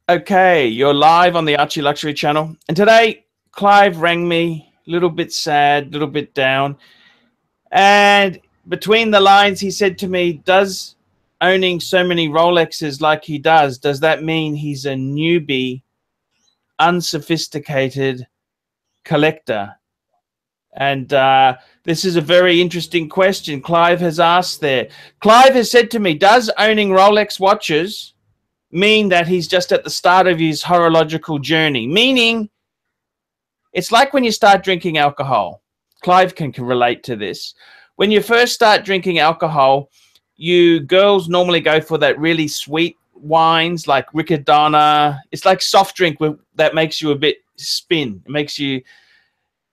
Okay, you're live on the ArchieLuxury channel. And today, Clive rang me, a little bit sad, a little bit down. And between the lines, he said to me, does owning so many Rolexes like he does that mean he's a newbie, unsophisticated collector? And this is a very interesting question Clive has asked there. Clive has said to me, does owning Rolex watches mean that he's just at the start of his horological journey? Meaning, it's like when you start drinking alcohol. Clive can relate to this. When you first start drinking alcohol, girls normally go for that really sweet wines like Riccadonna. It's like soft drink that makes you a bit spin. It makes you...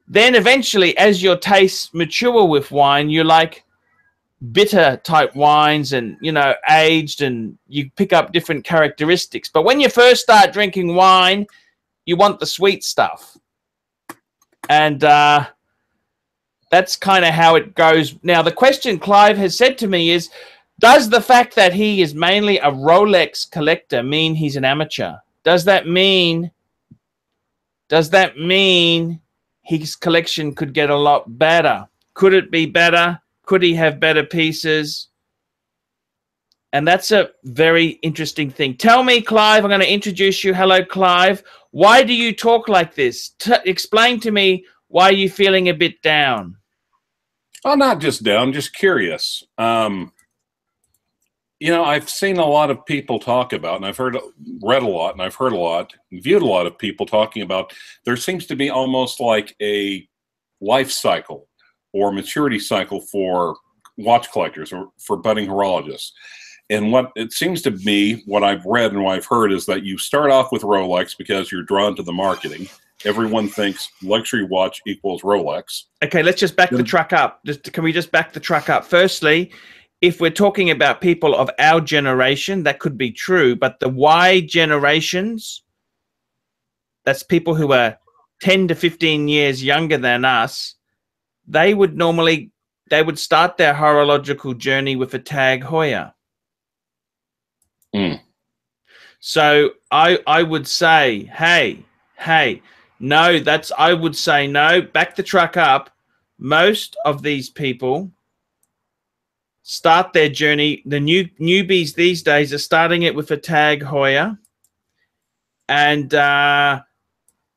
Then eventually, as your tastes mature with wine, you like bitter type wines and, you know, aged, and you pick up different characteristics. But when you first start drinking wine, you want the sweet stuff. And that's kind of how it goes. Now, the question Clive has said to me is, does the fact that he is mainly a Rolex collector mean he's an amateur? Does that mean his collection could get a lot better? Could it be better? Could he have better pieces? And that's a very interesting thing. Tell me, Clive, I'm going to introduce you. Hello, Clive. Why do you talk like this? Explain to me why you're feeling a bit down. Oh, not just down, just curious. You know, I've seen a lot of people talk about, and I've read a lot, and I've heard a lot, and viewed a lot of people talking about, there seems to be almost like a life cycle or maturity cycle for watch collectors or for budding horologists. And what it seems to me, what I've read and what I've heard, is that you start off with Rolex because you're drawn to the marketing. Everyone thinks luxury watch equals Rolex. Okay, let's just back the truck up. Can we just back the truck up? Firstly, if we're talking about people of our generation, that could be true. But the Y generations, that's people who are 10 to 15 years younger than us, they would start their horological journey with a Tag Heuer. So I would say, hey, no, I would say no, back the truck up. Most of these people start their journey. The newbies these days are starting it with a Tag Heuer. And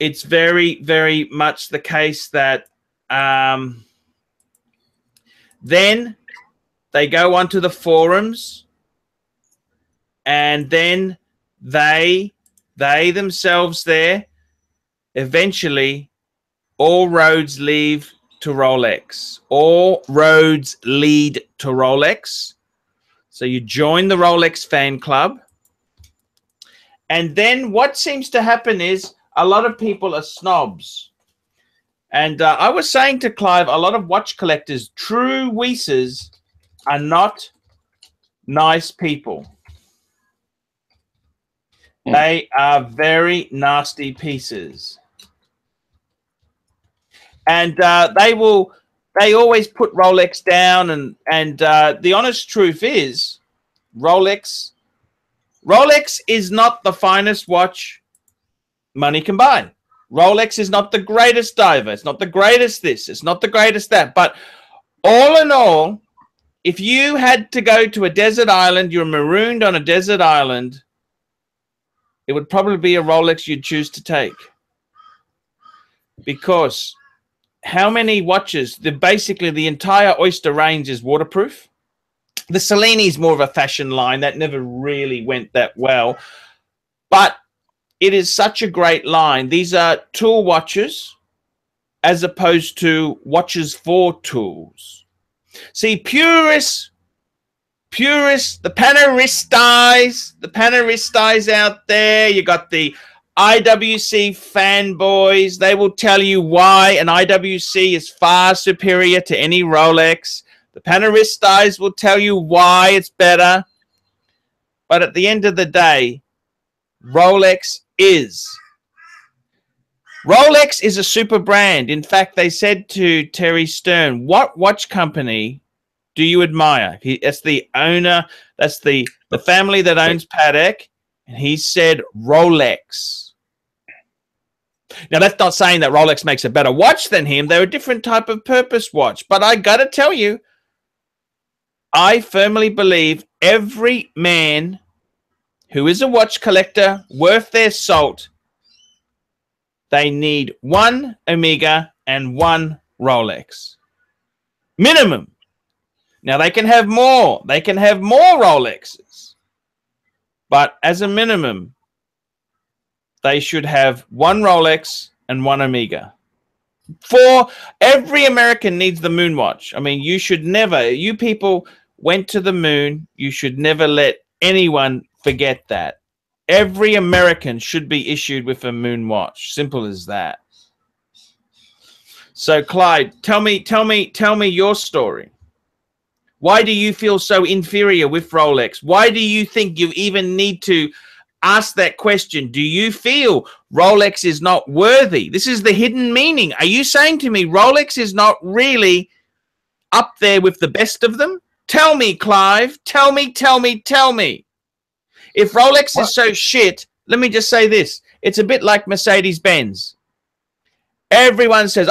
it's very, very much the case that then they go onto the forums, and then they themselves there, eventually all roads lead to Rolex. All roads lead to Rolex. So you join the Rolex fan club. And then what seems to happen is a lot of people are snobs. And I was saying to Clive, a lot of watch collectors, true Weises, are not nice people. They are very nasty pieces. And they always put Rolex down. And the honest truth is, Rolex is not the finest watch money can buy. Rolex is not the greatest diver. It's not the greatest this. It's not the greatest that. But all in all, if you had to go to a desert island, you're marooned on a desert island, it would probably be a Rolex you'd choose to take. Because how many watches? Basically, the entire Oyster range is waterproof. The Cellini is more of a fashion line. That never really went that well. But it is such a great line. These are tool watches as opposed to watches for tools. See, purists, the Panaristas out there, you got the IWC fanboys. They will tell you why an IWC is far superior to any Rolex. The Panaristas will tell you why it's better. But at the end of the day, Rolex is a super brand. In fact, they said to Terry Stern, what watch company do you admire? That's the owner. That's the family that owns Patek. And he said Rolex. Now, that's not saying that Rolex makes a better watch than him. They're a different type of purpose watch. But I got to tell you, I firmly believe every man who is a watch collector worth their salt, they need one Omega and one Rolex. Minimum. Now, they can have more. They can have more Rolexes. But as a minimum, they should have one Rolex and one Omega. For every American needs the moon watch. I mean, you should never, you people went to the moon. You should never let anyone forget that. Every American should be issued with a moon watch. Simple as that. So, Clyde, tell me your story. Why do you feel so inferior with Rolex? Why do you think you even need to ask that question? Do you feel Rolex is not worthy? This is the hidden meaning. Are you saying to me Rolex is not really up there with the best of them? Tell me, Clive. Tell me. If Rolex is so shit, let me just say this. It's a bit like Mercedes-Benz. Everyone says,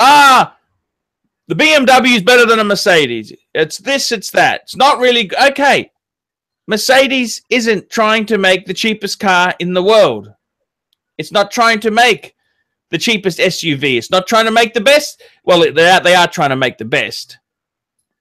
the BMW is better than a Mercedes. It's this, it's that. It's not really... Okay. Mercedes isn't trying to make the cheapest car in the world. It's not trying to make the cheapest SUV. It's not trying to make the best. Well, they are trying to make the best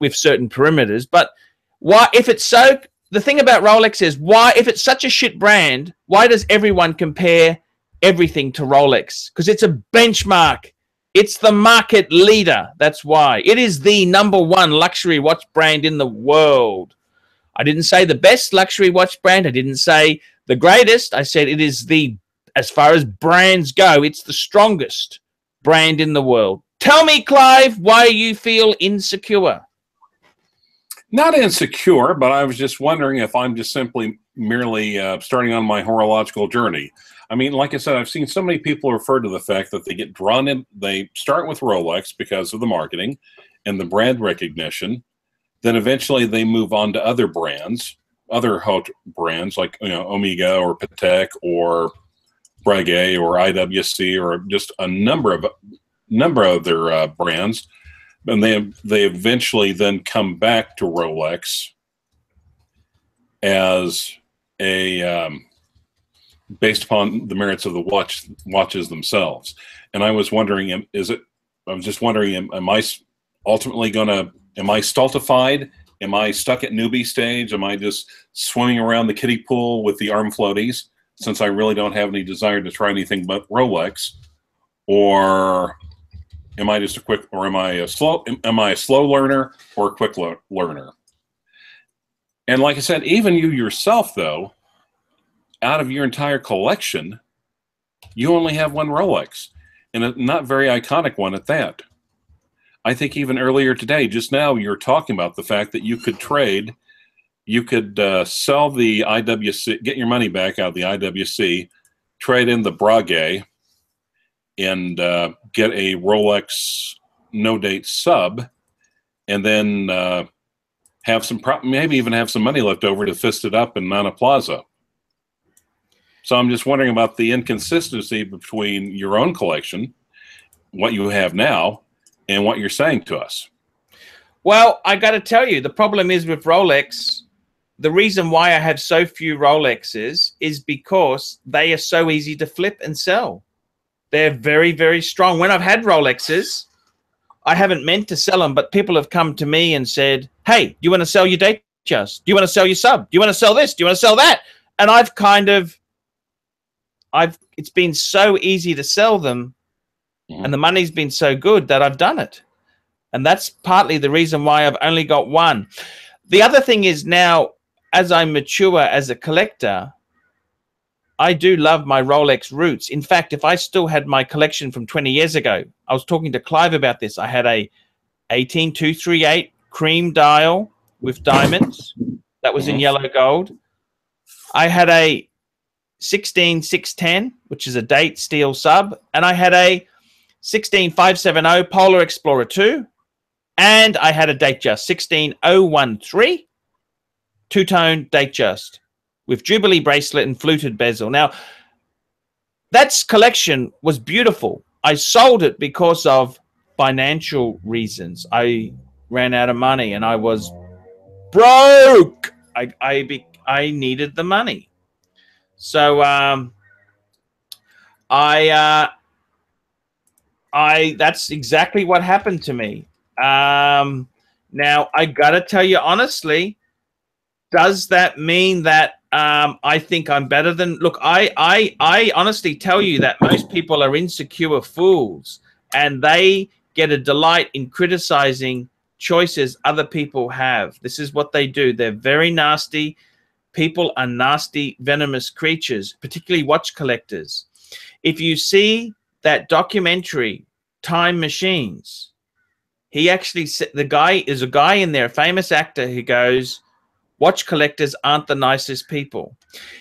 with certain parameters. But why, if it's so... The thing about Rolex is, why, if it's such a shit brand, why does everyone compare everything to Rolex? Because it's a benchmark. It's the market leader. That's why. It is the #1 luxury watch brand in the world. I didn't say the best luxury watch brand. I didn't say the greatest. I said it is the, as far as brands go, it's the strongest brand in the world. Tell me, Clive, why you feel insecure. Not insecure, but I was just wondering if I'm just simply merely starting on my horological journey. I mean, like I said, I've seen so many people refer to the fact that they get drawn in. They start with Rolex because of the marketing and the brand recognition. Then eventually they move on to other brands, other brands like Omega or Patek or Breguet or IWC or just a number of their brands. And they eventually then come back to Rolex as a based upon the merits of the watches themselves. And I was wondering, am I ultimately am I stultified? Am I stuck at newbie stage? Am I just swimming around the kiddie pool with the arm floaties since I really don't have any desire to try anything but Rolex? Or am I just am I a slow learner or a quick learner? And like I said, even you yourself, though, out of your entire collection, you only have one Rolex, and a not very iconic one at that. I think even earlier today, just now, you're talking about the fact that you could trade, you could sell the IWC, get your money back out of the IWC, trade in the Breguet, and get a Rolex no-date sub, and then have some, maybe even have some money left over to fist it up in Nana Plaza. So I'm just wondering about the inconsistency between your own collection, what you have now, and what you're saying to us. Well, I got to tell you, the problem is with Rolex, the reason why I have so few Rolexes is because they are so easy to flip and sell. They're very, very strong. When I've had Rolexes, I haven't meant to sell them, but people have come to me and said, hey, do you want to sell your Datejust? Do you want to sell your sub? Do you want to sell this? Do you want to sell that? And I've kind of, it's been so easy to sell them, and the money's been so good that I've done it. And that's partly the reason why I've only got one. The other thing is now, as I mature as a collector, I do love my Rolex roots. In fact, if I still had my collection from 20 years ago, I was talking to Clive about this. I had a 18238 cream dial with diamonds. That was in yellow gold. I had a 16610, which is a date steel sub. And I had a 16570 Polar Explorer 2. And I had a Datejust 16013 two-tone Datejust. with Jubilee bracelet and fluted bezel. Now, that collection was beautiful. I sold it because of financial reasons. I ran out of money and I was broke. I needed the money. So that's exactly what happened to me. Now I gotta tell you honestly, does that mean that I think I'm better than? Look, I honestly tell you that most people are insecure fools, and they get a delight in criticizing choices other people have. This is what they do. They're very nasty. People are nasty, venomous creatures, particularly watch collectors. If you see that documentary, Time Machines, he actually said, the guy is a guy in there, a famous actor, who goes, watch collectors aren't the nicest people.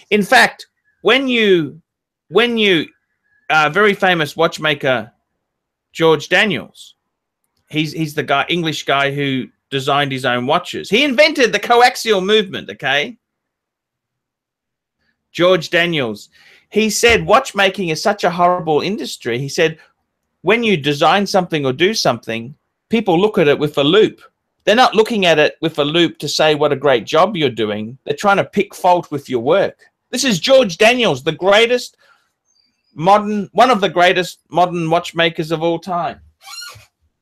In fact, when you very famous watchmaker George Daniels, he's the guy, English guy who designed his own watches. He invented the coaxial movement, okay? George Daniels. He said watchmaking is such a horrible industry. He said when you design something or do something, people look at it with a loupe. They're not looking at it with a loupe to say what a great job you're doing. They're trying to pick fault with your work. This is George Daniels, the greatest one of the greatest modern watchmakers of all time.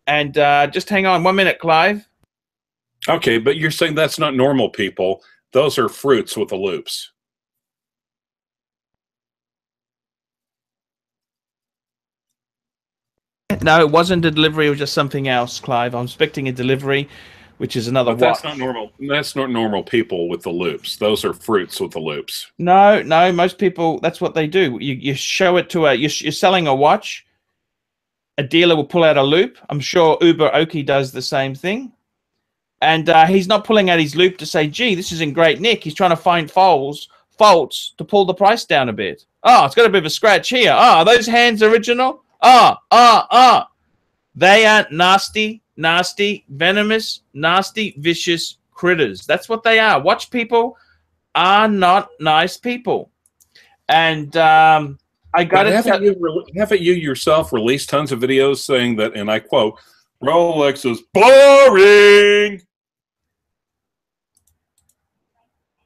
And just hang on 1 minute, Clive. Okay, but you're saying that's not normal people. Those are fruits with the loupes. No, it wasn't a delivery. It was just something else, Clive. I'm expecting a delivery, which is another watch. That's not normal. That's not normal people with the loupes. Those are fruits with the loupes. No, most people, that's what they do. You show it to you're selling a watch. A dealer will pull out a loupe. I'm sure Uber Oki does the same thing. And he's not pulling out his loupe to say, gee, this is in great nick. He's trying to find faults to pull the price down a bit. Oh, it's got a bit of a scratch here. Oh, are those hands original? They are nasty, venomous, nasty, vicious critters. That's what they are. Watch people are not nice people. And I got to tell you, haven't you yourself released tons of videos saying that, and I quote, Rolex is boring?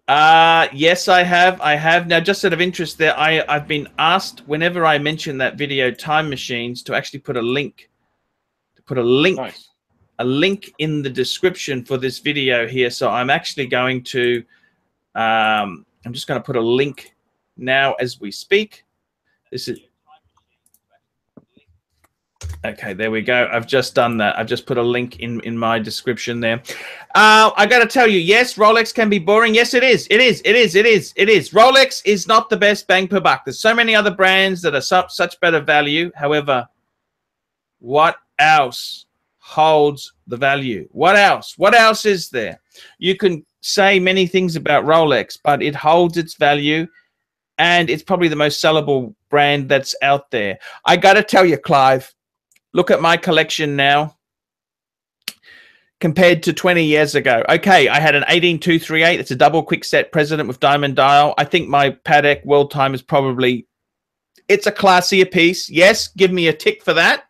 Yes, I have. Now, just out of interest there, I've been asked whenever I mention that video, Time Machines, to actually put a link. Nice. A link in the description for this video here. So I'm actually going to, I'm just going to put a link now as we speak. This is, okay, there we go. I've just done that. I've just put a link in my description there. I got to tell you, yes, Rolex can be boring. Yes, it is. It is. Rolex is not the best bang per buck. There's so many other brands that are such better value. However, what else holds the value? What else? What else is there? You can say many things about Rolex, but it holds its value, and it's probably the most sellable brand that's out there. I got to tell you, Clive, look at my collection now compared to 20 years ago. Okay, I had an 18238. It's a double quick set President with diamond dial. I think my Patek World Time is probably, it's a classier piece. Yes, give me a tick for that.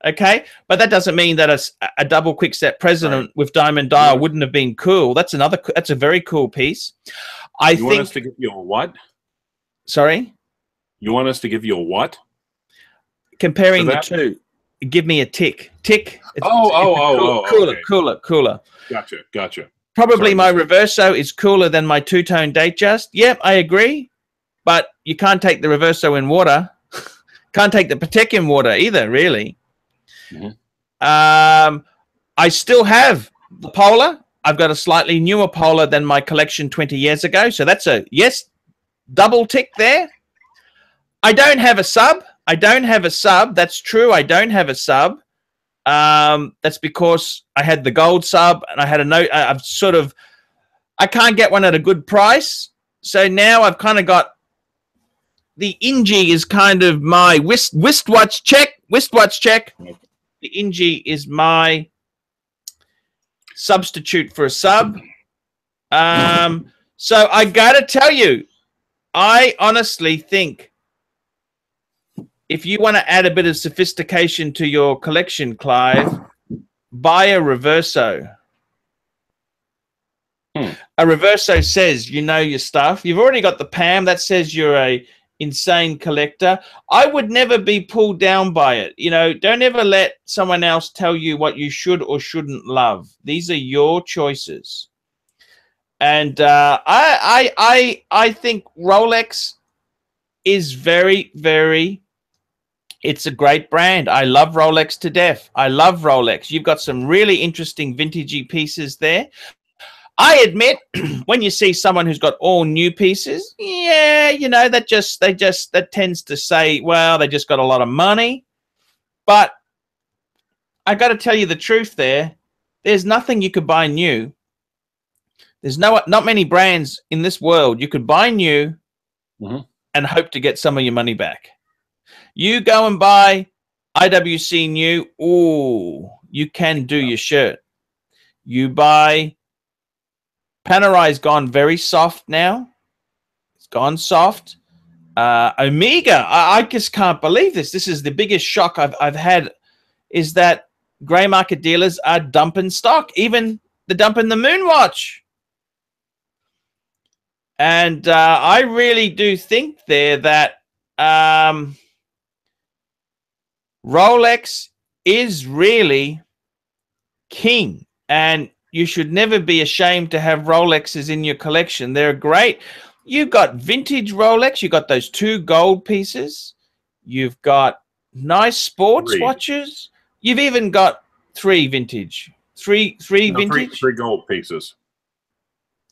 Okay, but that doesn't mean that a double quick set President with diamond dial wouldn't have been cool. That's a very cool piece. You want us to give you a what? Sorry? You want us to give you a what? Comparing the two. Give me a tick. Tick. Cooler. Gotcha. Probably my Reverso is cooler than my two-tone Datejust. Yep, I agree. But you can't take the Reverso in water. Can't take the Patek in water either, really. Mm-hmm. I still have the Polar. I've got a slightly newer Polar than my collection 20 years ago. So that's a, yes, double tick there. I don't have a sub. That's true. I don't have a sub. That's because I had the gold sub and I had a note. I can't get one at a good price. So now I've kind of got the Ingi is kind of my wristwatch check. The Ingi is my substitute for a sub. So I gotta tell you, I honestly think if you want to add a bit of sophistication to your collection, Clive, buy a reverso. A reverso says you know your stuff. You've already got the PAM that says you're a insane collector. I would never be pulled down by it. You know, don't ever let someone else tell you what you should or shouldn't love. These are your choices. And I think Rolex is very, very, it's a great brand. I love Rolex to death. I love Rolex. You've got some really interesting vintagey pieces there. I admit, when you see someone who's got all new pieces, yeah, you know, that tends to say, well, they just got a lot of money. But I got to tell you the truth there. There's nothing you could buy new. There's not many brands in this world you could buy new and hope to get some of your money back. You go and buy IWC new, ooh, you can do your shirt. You buy Panerai's gone very soft now. It's gone soft. Omega, I just can't believe this. This is the biggest shock I've had, is that grey market dealers are dumping stock. Even they're dumping the Moonwatch. And I really do think there that Rolex is really king. And you should never be ashamed to have Rolexes in your collection. They're great. You've got vintage Rolex. You've got those 2 gold pieces. You've got nice sports watches. You've even got 3 vintage. Three vintage? 3 gold pieces.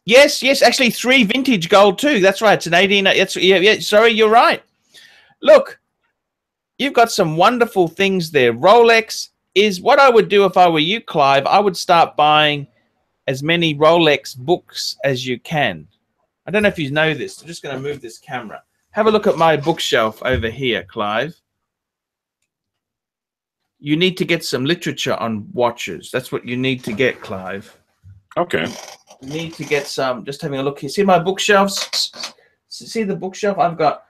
Yes, actually 3 vintage gold too. That's right. It's an 18. Yeah, sorry, you're right. Look, you've got some wonderful things there. Rolex is what I would do if I were you, Clive. I would start buying as many Rolex books as you can. I don't know if you know this. I'm just going to move this camera. Have a look at my bookshelf over here, Clive. You need to get some literature on watches. That's what you need to get, Clive. Okay. You need to get some. Just having a look here. See my bookshelves? See the bookshelf? I've got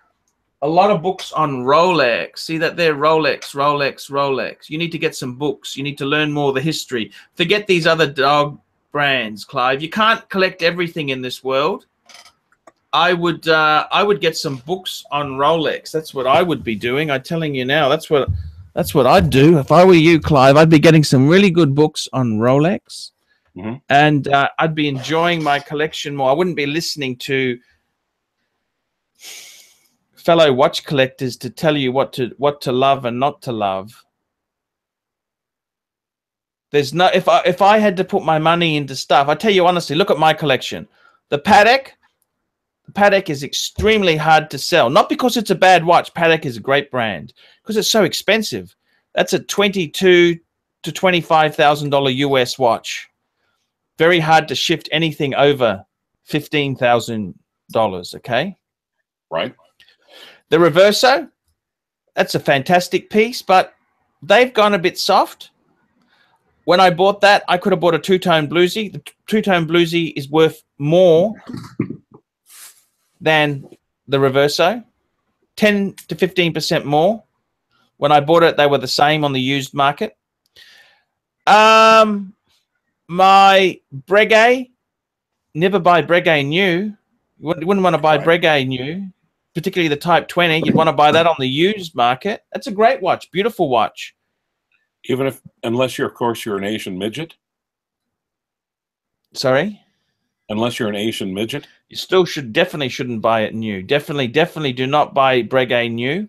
a lot of books on Rolex. See that there? Rolex. You need to get some books. You need to learn more of the history. Forget these other dog brands, Clive. You can't collect everything in this world. I would get some books on Rolex. That's what I would be doing. I'm telling you now. That's what I'd do if I were you, Clive. I'd be getting some really good books on Rolex, and I'd be enjoying my collection more. I wouldn't be listening to fellow watch collectors to tell you what to love and not to love. There's no, if I had to put my money into stuff, I tell you honestly, look at my collection. The Patek is extremely hard to sell. Not because it's a bad watch. Patek is a great brand. Because it's so expensive. That's a $22,000 to $25,000 US watch. Very hard to shift anything over $15,000, okay? Right. The Reverso, that's a fantastic piece, but they've gone a bit soft. When I bought that, I could have bought a two-tone bluesy. The two-tone bluesy is worth more than the Reverso, 10 to 15% more. When I bought it, they were the same on the used market. My Breguet, never buy Breguet new. You wouldn't want to buy Breguet new, particularly the Type 20. You'd want to buy that on the used market. That's a great watch, beautiful watch. Unless you're, of course, you're an Asian midget. Sorry? Unless you're an Asian midget. You still definitely shouldn't buy it new. Definitely do not buy Breguet new.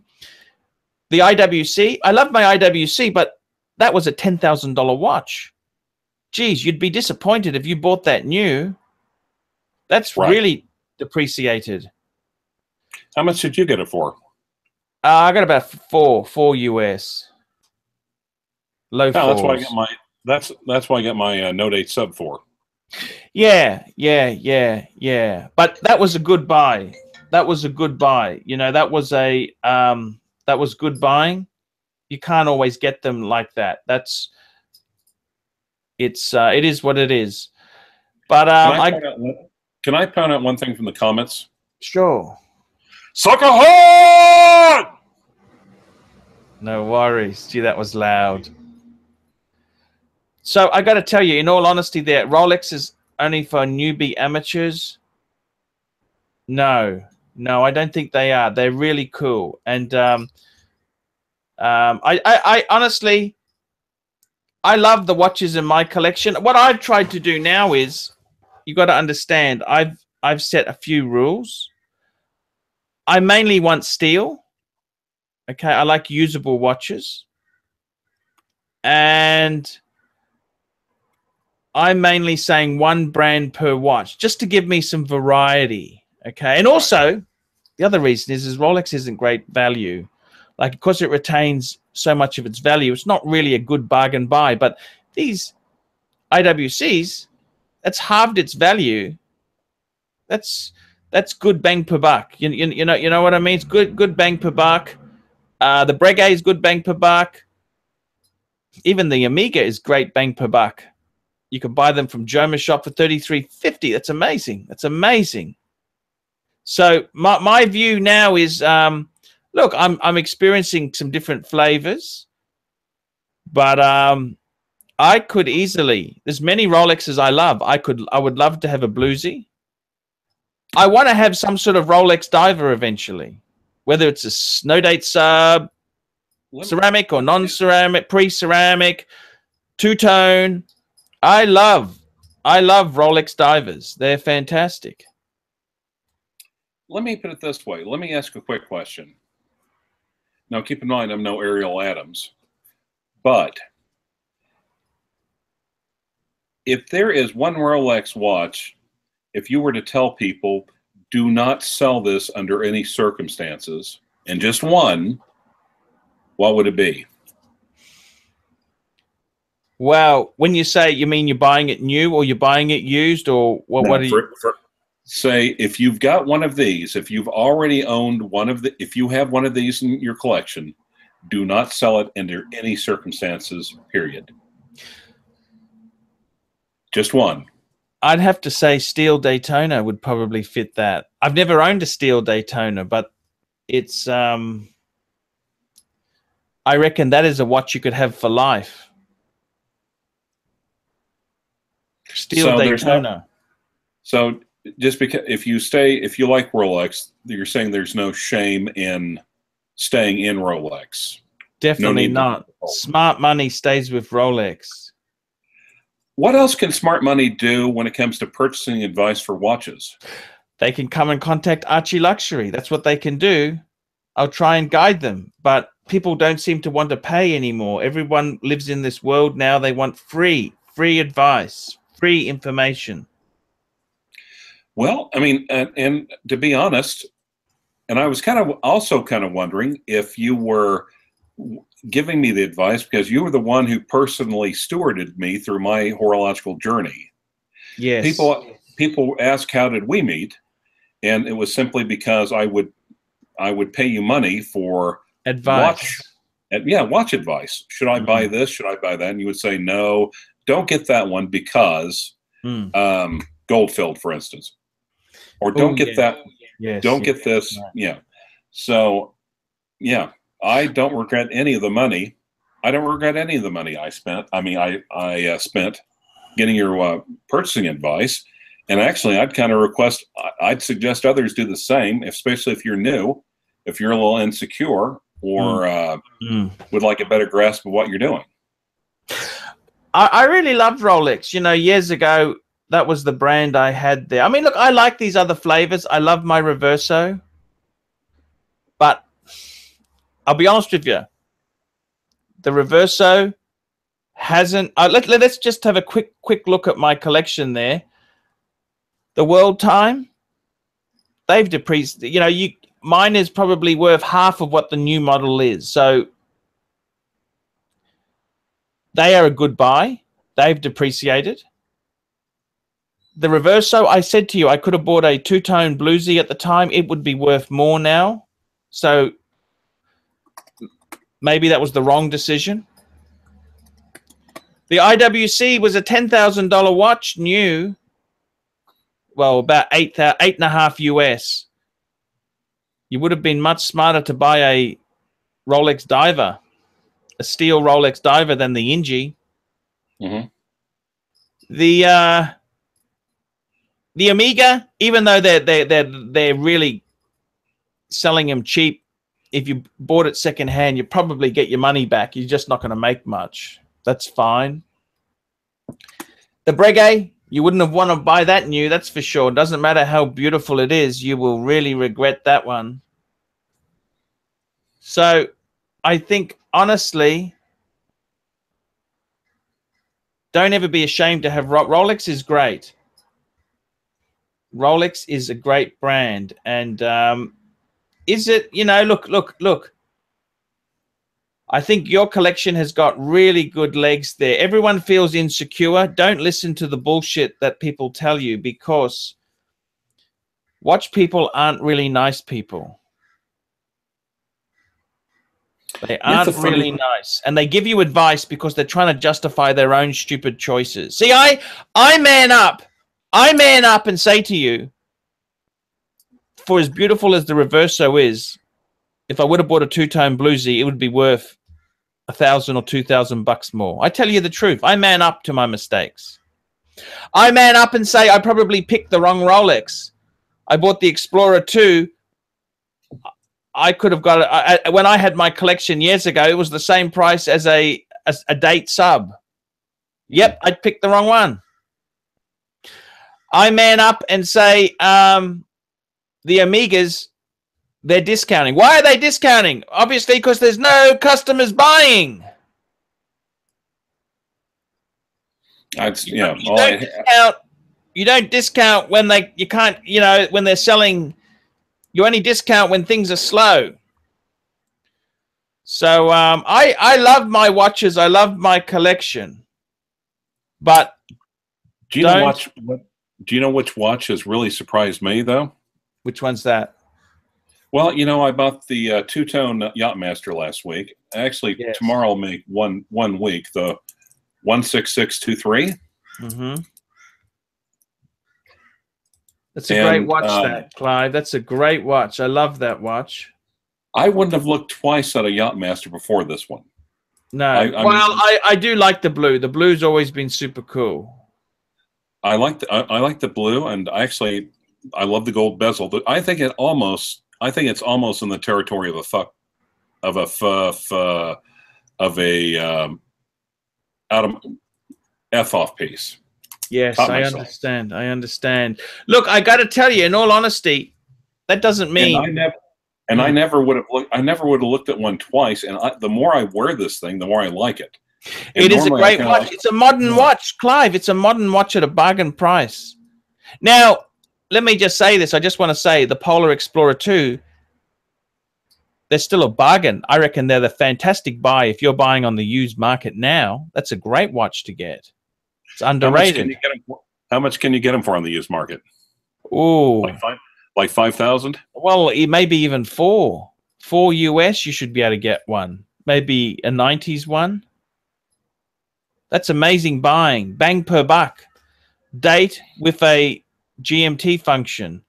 The IWC, I love my IWC, but that was a $10,000 watch. Geez, you'd be disappointed if you bought that new. That's really depreciated. How much did you get it for? I got about four US. Low fours. That's why I got my Note 8 sub 4. Yeah. But that was a good buy. That was a good buy. You know, that was good buying. You can't always get them like that. It is what it is. But Can I point out one thing from the comments? Sure. Sucker hard! No worries. Gee, that was loud. So I got to tell you, in all honesty, there, Rolex is only for newbie amateurs. No, I don't think they are. They're really cool. And I honestly, I love the watches in my collection. What I've tried to do now is, you got to understand, I've set a few rules. I mainly want steel. Okay, I like usable watches. And I'm mainly saying one brand per watch, just to give me some variety. Okay, and also the other reason is Rolex isn't great value. Like, because it retains so much of its value, it's not really a good bargain buy. But these IWCs, that's halved its value. That's good bang per buck. You know what I mean? It's good bang per buck. The Breguet is good bang per buck. Even the Omega is great bang per buck. You can buy them from Joma Shop for $33.50. That's amazing. That's amazing. So my view now is, look, I'm experiencing some different flavors, but I could easily. There's many Rolexes I love. I would love to have a bluesy. I want to have some sort of Rolex diver eventually, whether it's a no date sub, ceramic or non-ceramic, pre-ceramic, two-tone. I love Rolex divers. They're fantastic. Let me put it this way. Let me ask a quick question. Now, keep in mind, I'm no Ariel Adams, but if there is one Rolex watch, if you were to tell people, do not sell this under any circumstances, and just one, what would it be? Well, when you say, you mean you're buying it new or you're buying it used, or what? No, what are you? Say, if you've got one of these, if you've already owned one of the, if you have one of these in your collection, do not sell it under any circumstances, period. Just one. I'd have to say Steel Daytona would probably fit that. I've never owned a Steel Daytona, but it's, I reckon that is a watch you could have for life. Steel Daytona. So just because, if you like Rolex, you're saying there's no shame in staying in Rolex. Definitely not. Smart money stays with Rolex. What else can smart money do when it comes to purchasing advice for watches? They can come and contact ArchieLuxury. That's what they can do. I'll try and guide them. But people don't seem to want to pay anymore. Everyone lives in this world now. They want free advice, free information. Well, I mean, and to be honest, and I was also kind of wondering if you were giving me the advice because you were the one who personally stewarded me through my horological journey. Yes. People ask, how did we meet? And it was simply because I would pay you money for advice. Watch advice. Should I buy this? Should I buy that? And you would say, no, don't get that one because gold-filled, for instance. Or don't get that. Yes, don't get this. Right. Yeah. So, yeah. I don't regret any of the money. I don't regret any of the money I spent. I mean, I spent getting your purchasing advice. And actually, I'd suggest others do the same, especially if you're new, if you're a little insecure or would like a better grasp of what you're doing. I really loved Rolex. You know, years ago, that was the brand I had there. I mean, look, I like these other flavors. I love my Reverso. But I'll be honest with you. The Reverso hasn't... let's just have a quick look at my collection there. The World Time, they've depreciated. You know, mine is probably worth half of what the new model is. So they are a good buy. They've depreciated. The Reverso, I said to you, I could have bought a two-tone bluesy at the time. It would be worth more now. So maybe that was the wrong decision. The IWC was a $10,000 watch, new, well, about 8.5 US. You would have been much smarter to buy a Rolex diver, a steel Rolex diver, than the Ingy. Mm-hmm. The Omega, even though they're really selling them cheap, if you bought it secondhand, you probably get your money back. You're just not going to make much. That's fine. The Breguet, you wouldn't have want to buy that new, that's for sure. Doesn't matter how beautiful it is, you will really regret that one. So I think, honestly, don't ever be ashamed to have Rolex is great. Rolex is a great brand. And is it, you know, look. I think your collection has got really good legs there. Everyone feels insecure. Don't listen to the bullshit that people tell you, because watch people aren't really nice people. They aren't really nice. And they give you advice because they're trying to justify their own stupid choices. See, I man up. I man up and say to you, for as beautiful as the Reverso is, if I would have bought a two-tone bluesy, it would be worth $1,000 or $2,000 more. I tell you the truth. I man up to my mistakes. I man up and say I probably picked the wrong Rolex. I bought the Explorer 2. I could have got it when I had my collection years ago. It was the same price as a date sub. Yep, I picked the wrong one. I man up and say the Omegas, they're discounting. Why are they discounting? Obviously, because there's no customers buying. You don't discount when when they're selling. You only discount when things are slow. So I love my watches. I love my collection. But do you know which watch has really surprised me though? Which one's that? Well, you know, I bought the two-tone Yachtmaster last week. Actually, yes. Tomorrow I'll make one week, the 16623. Mm-hmm. That's a great watch, that, Clive. That's a great watch. I love that watch. I wouldn't have looked twice at a Yachtmaster before this one. No. I do like the blue. The blue's always been super cool. I like the blue, and I love the gold bezel. I think it's almost in the territory of a F-off piece. Yes, I understand. I understand. Look, I got to tell you, in all honesty, that doesn't mean. And I never would have looked at one twice. And the more I wear this thing, the more I like it. And it is a great watch. It's a modern watch, Clive. It's a modern watch at a bargain price. Now, let me just say this. I just want to say the Polar Explorer 2, they're still a bargain. I reckon they're the fantastic buy if you're buying on the used market now. That's a great watch to get. It's underrated. How much can you get them for on the used market? Ooh. Like 5,000? Well, maybe even $4 US, you should be able to get one. Maybe a 90s one. That's amazing buying. Bang per buck. Date with a GMT function.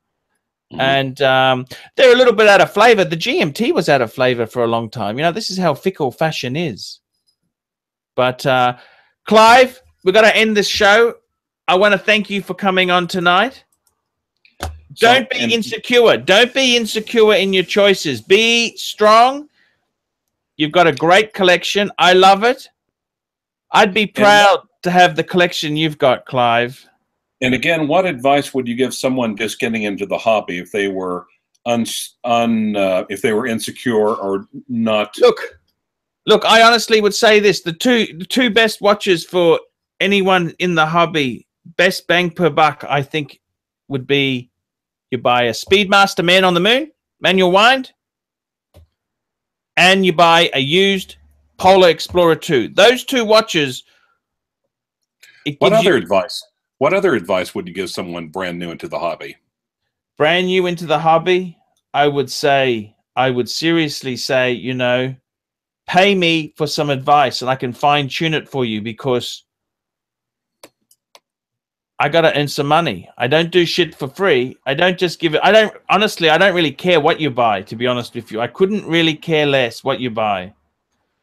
Mm-hmm. And they're a little bit out of flavor. The GMT was out of flavor for a long time. You know, this is how fickle fashion is. But Clive, we've got to end this show. I want to thank you for coming on tonight. Don't be insecure. Don't be insecure in your choices. Be strong. You've got a great collection. I love it. I'd be proud to have the collection you've got, Clive. And again, what advice would you give someone just getting into the hobby if they were if they were insecure or not? Look, I honestly would say this: the two best watches for anyone in the hobby, best bang per buck, I think, would be you buy a Speedmaster Man on the Moon, manual wind, and you buy a used Polar Explorer 2. Those two watches. What other advice would you give someone brand new into the hobby? Brand new into the hobby, I would seriously say, you know, pay me for some advice and I can fine tune it for you, because I got to earn some money. I don't do shit for free. I don't just give it. I don't, honestly, I don't really care what you buy, to be honest with you. I couldn't really care less what you buy.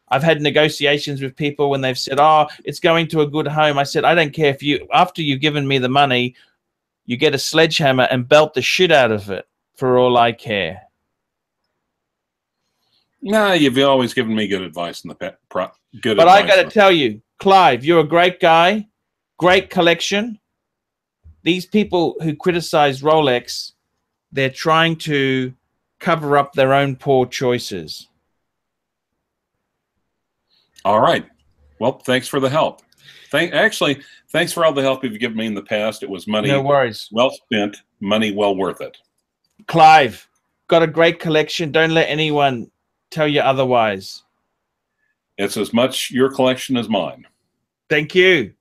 I've had negotiations with people when they've said, oh, it's going to a good home. I said, I don't care if you, after you've given me the money, you get a sledgehammer and belt the shit out of it, for all I care. Nah, you've always given me good advice in the good. But I got to tell you, Clive, you're a great guy, great collection. These people who criticize Rolex, they're trying to cover up their own poor choices. All right. Well, thanks for the help. Actually, thanks for all the help you've given me in the past. It was money. No worries. Well spent, money well worth it. Clive, got a great collection. Don't let anyone tell you otherwise. It's as much your collection as mine. Thank you.